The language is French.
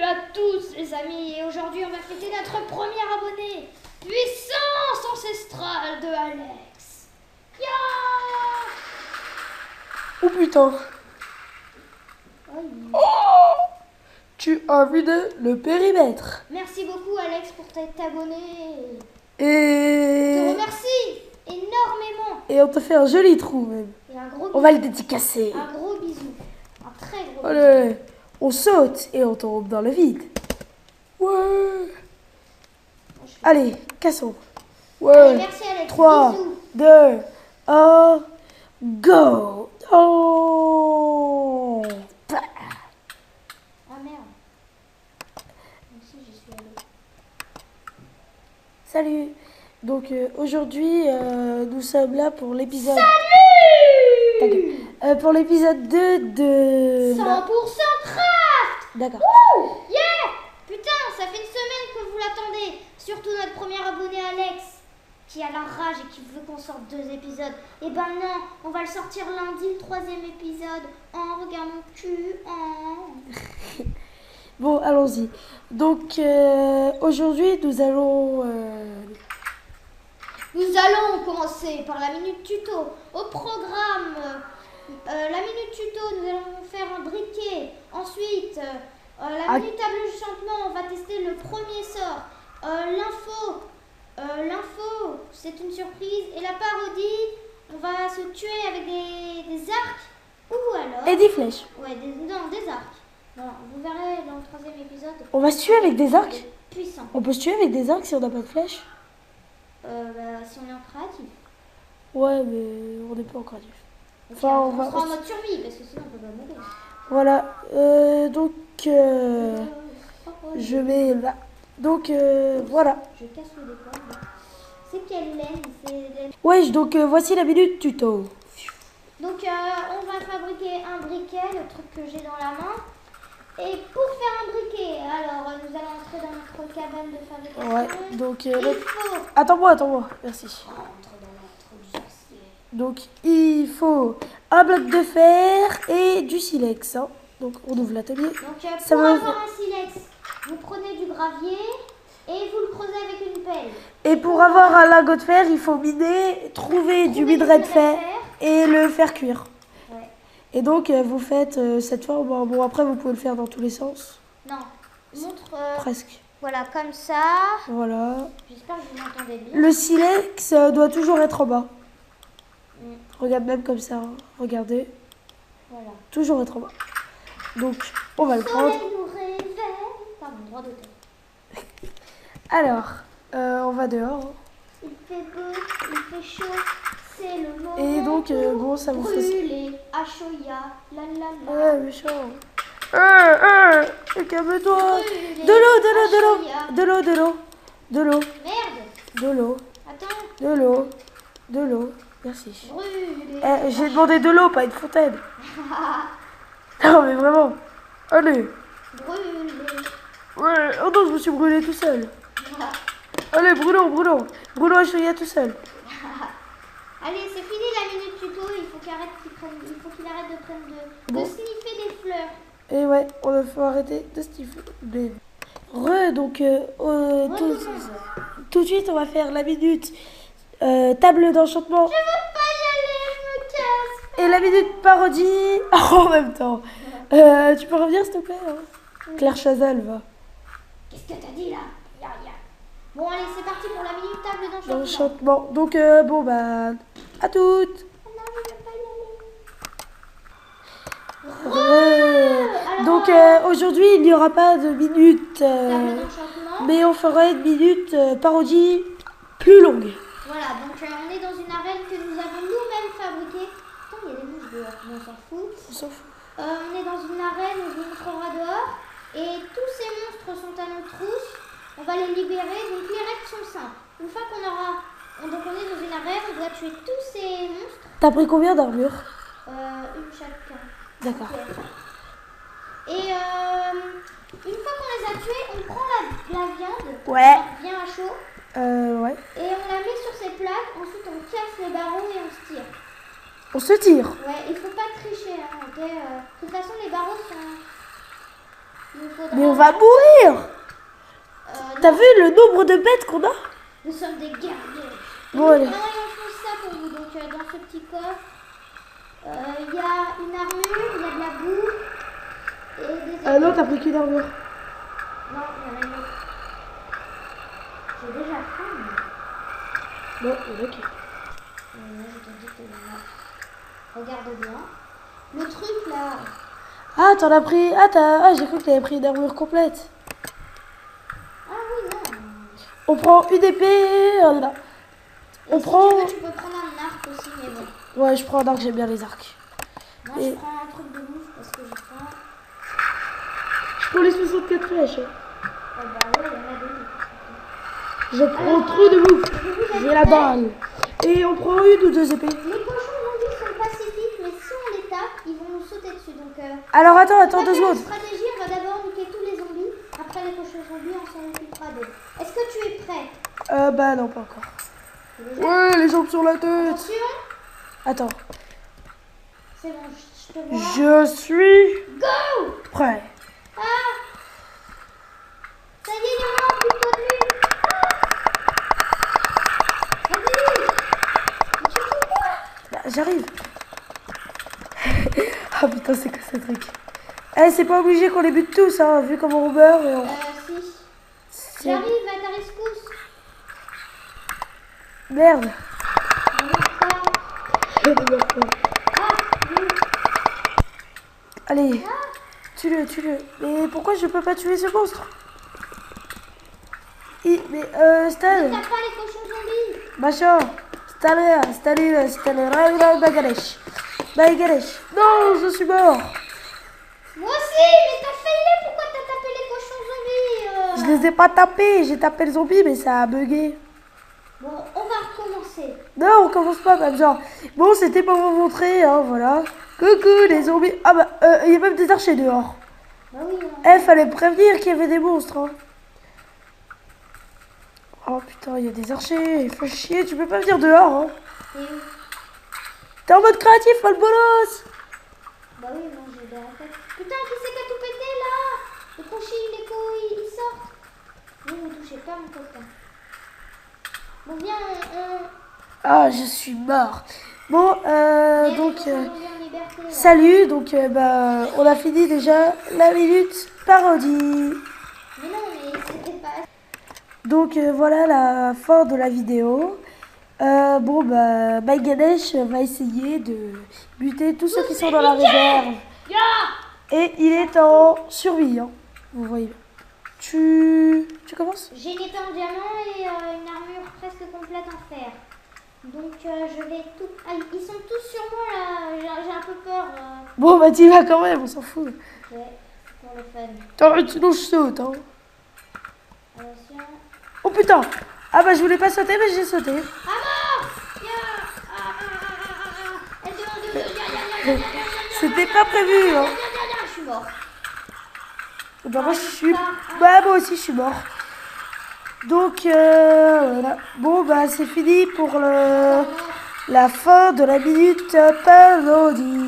à tous les amis, et aujourd'hui on va fêter notre premier abonné, puissance ancestrale de Alex. Ya Oh putain. Oh, tu as vidé le périmètre. Merci beaucoup Alex pour t'être abonné. Je te Et... remercie énormément. Et on te fait un joli trou même. Et un gros On va le dédicacer. Un gros bisou. Un très gros bisou. Allez, on saute et on tombe dans le vide. Ouais. Allez, cassons. Ouais. Allez, merci Alex. 3, Bisous. 2, 1, go. Oh. Ah merde. Moi aussi j'y suis allée. Salut. Donc aujourd'hui, nous sommes là pour l'épisode... Salut. pour l'épisode 2 de... 100% craft. D'accord. Wouh! Yeah! Putain, ça fait une semaine que vous l'attendez. Surtout notre premier abonné Alex, qui a la rage et qui veut qu'on sorte 2 épisodes. Et ben non, on va le sortir lundi, le 3e épisode. Oh, regarde mon cul. Oh. Bon, allons-y. Donc aujourd'hui, nous allons... Nous allons commencer par la minute tuto. Au programme, la minute tuto, nous allons faire un briquet. Ensuite, la minute table de chantement, on va tester le premier sort. L'info, c'est une surprise. Et la parodie, on va se tuer avec des arcs. Ou alors... Et des flèches. Ouais, des arcs. Voilà, vous verrez dans le 3e épisode. On va se tuer avec des arcs? Puissant. On peut se tuer avec des arcs si on n'a pas de flèches? Si on est en créatif. Ouais, mais on n'est pas en créatif. Enfin, Enfin, on va... sera en mode survie, parce que sinon on peut pas mourir. Voilà. Donc, je vais là. Donc, voilà. Je casse le décor. C'est quelle laine? Wesh, donc voici la minute tuto. Donc, on va fabriquer un briquet, le truc que j'ai dans la main. Et pour faire un briquet, alors nous allons entrer dans notre cabane de fabrication. Ouais, donc... Il faut... Attends-moi, merci. Entre dans l'entre du sorcier. Donc, il faut un bloc de fer et du silex. Hein. Donc, on ouvre l'atelier. Donc, pour avoir un silex, vous prenez du gravier et vous le creusez avec une pelle. Et pour avoir un lingot de fer, il faut miner, trouver du minerai de fer et le faire cuire. Ouais. Et donc, vous faites cette forme. Bon, après, vous pouvez le faire dans tous les sens. Non, montre... Presque. Voilà, comme ça. Voilà. J'espère que vous m'entendez bien. Le silex doit toujours être en bas. Regarde même comme ça. Hein. Regardez. Voilà. Toujours être en bas. Donc, on va le prendre. Soleil nous réveille. Pardon, droit d'auteur. Alors, on va dehors. Il fait beau, il fait chaud, c'est le moment. Et donc, bon, ça vous fait... Brûler, à Choya, la la la. Ouais, méchant. Calme-toi. Brûler, De l'eau. Merde. De l'eau. Attends. De l'eau. Merci. Brûler. J'ai demandé de l'eau, pas une fontaine. Non, mais vraiment. Allez. Brûler. Ouais. Oh non, je me suis brûlé tout seul. Allez, brûlons. Brûlons à Choya tout seul. Allez, c'est fini la minute tuto. Il faut qu'il arrête de prendre de sniffer des fleurs. Et ouais, on faut arrêter de stifler. Donc, tout de suite, on va faire la minute table d'enchantement. Je veux pas y aller, je me casse. Et la minute parodie en même temps. Tu peux revenir, s'il te plaît hein Claire Chazal, va. Qu'est-ce que t'as dit là? Ya. Bon, allez, c'est parti pour la minute table d'enchantement. D'enchantement. Donc, bon, bah, à toutes. Non, je veux pas y aller. Donc, aujourd'hui, il n'y aura pas de minute, Table d'enchantement. mais on fera une minute parodie plus longue. Voilà, donc on est dans une arène que nous avons nous-mêmes fabriquée. Attends, il y a des mouches dehors, mais on s'en fout. On s'en fout. On est dans une arène, on vous montrera dehors. Et tous ces monstres sont à nos trousses. On va les libérer. Donc les règles sont simples. Une fois qu'on aura... Donc on est dans une arène, on doit tuer tous ces monstres. T'as pris combien d'armure? Une chacun. D'accord. Et une fois qu'on les a tués, on prend la viande. Ouais. Bien à chaud. Ouais. Et on la met sur ces plaques. Ensuite on casse les barreaux et on se tire. On se tire. Ouais, il faut pas tricher, hein, ok. De toute façon, les barreaux sont... Il nous faudra... Mais on va mourir. T'as non, vu le nombre de bêtes qu'on a? nous sommes des guerriers. Bon, allez. Non, il en faut ça pour vous. Donc, dans ce petit coffre, il y a une armure, il y a de la boue et des... Ah non, t'as pris qu'une armure. Non, il y en a une autre. J'ai déjà faim, mais... Bon, ok. Je te dis que là. Regarde bien. Le truc là. Ah, t'en as pris. Ah, j'ai cru que t'avais pris une armure complète. Ah oui, non. On prend une épée. Là. On Si prend. tu veux, tu peux prendre un arc aussi, mais bon. Ouais, je prends un arc, j'aime bien les arcs. Moi, Et- je prends un truc de bouffe parce que j'ai faim. Je prends les 64 flèches. Oh bah ouais, il y en a deux. Je prends trop de bouffe. J'ai la balle. Et on prend une ou deux épées. Les cochons zombies sont pacifiques, mais si on les tape, ils vont nous sauter dessus. Donc, Alors attends, on va 2 faire une secondes. stratégie, on va d'abord niquer tous les zombies. Après les cochons zombies, on s'en occupera d'eux. Est-ce que tu es prêt? Bah non, pas encore. Déjà Ouais, les jambes sur la tête. Attention. Attends. C'est bon, je te vois. Je suis Go! prêt. Ah! Ça y est, il y en a un plus de lui. Vas-y! Mais tu fais quoi? Bah, j'arrive. Ah putain, c'est quoi ce truc? Eh, c'est pas obligé qu'on les bute tous, hein, vu comment on meurt. Et on... Si. c'est- J'arrive à ta rescousse. Merde. Ne meurs pas. Ah! Oui. Allez, Ah! tue-le. Mais pourquoi je peux pas tuer ce monstre? Mais Stan, T'as pas les cochons zombies. machin, Bagadesh. Non, je suis mort. Moi aussi, mais t'as failli. Pourquoi t'as tapé les cochons zombies? Je les ai pas tapés, j'ai tapé le zombie, mais ça a bugué. Bon, on va recommencer. Non, on commence pas comme genre. Bon, c'était pour vous montrer, hein, voilà. Coucou les zombies. Ah bah, il y a même des archers dehors. Bah oui, on... Fallait me prévenir qu'il y avait des monstres. Hein. Oh putain, il y a des archers, il faut chier, tu peux pas venir dehors. Hein. T'es où? T'es en mode créatif, pas le bolos. Bah oui, non, j'ai des raquettes. Putain, qui c'est qui a tout pété là? Les conchilles, les couilles, ils sortent. Ne me touchez pas, mon copain. Bon, viens, Ah, je suis mort. Bon, viens, donc, les cochons zombies en liberté, là. salut. Donc, bah, on a fini déjà la minute parodie. Mais non, mais c'était pas... Donc, voilà la fin de la vidéo. Bon, bah, Mike Ganesh va essayer de buter tous ceux qui sont dans la réserve. Et il est en survie, hein. Vous voyez. Tu commences? J'ai une épée en diamant et une armure presque complète en fer. Donc je vais tout... Ah, ils sont tous sur moi là, j'ai un peu peur. Bon, bah, t'y vas quand même, on s'en fout. Ok, pour le fun. T'arrêtes, sinon je saute, hein. Attention. Oh putain! Ah bah, je voulais pas sauter, mais j'ai sauté. Ah mort! C'était pas prévu, hein. Je suis mort. Bah, moi, moi aussi, je suis mort. Donc, voilà. Bon, bah, c'est fini pour la fin de la minute parodie.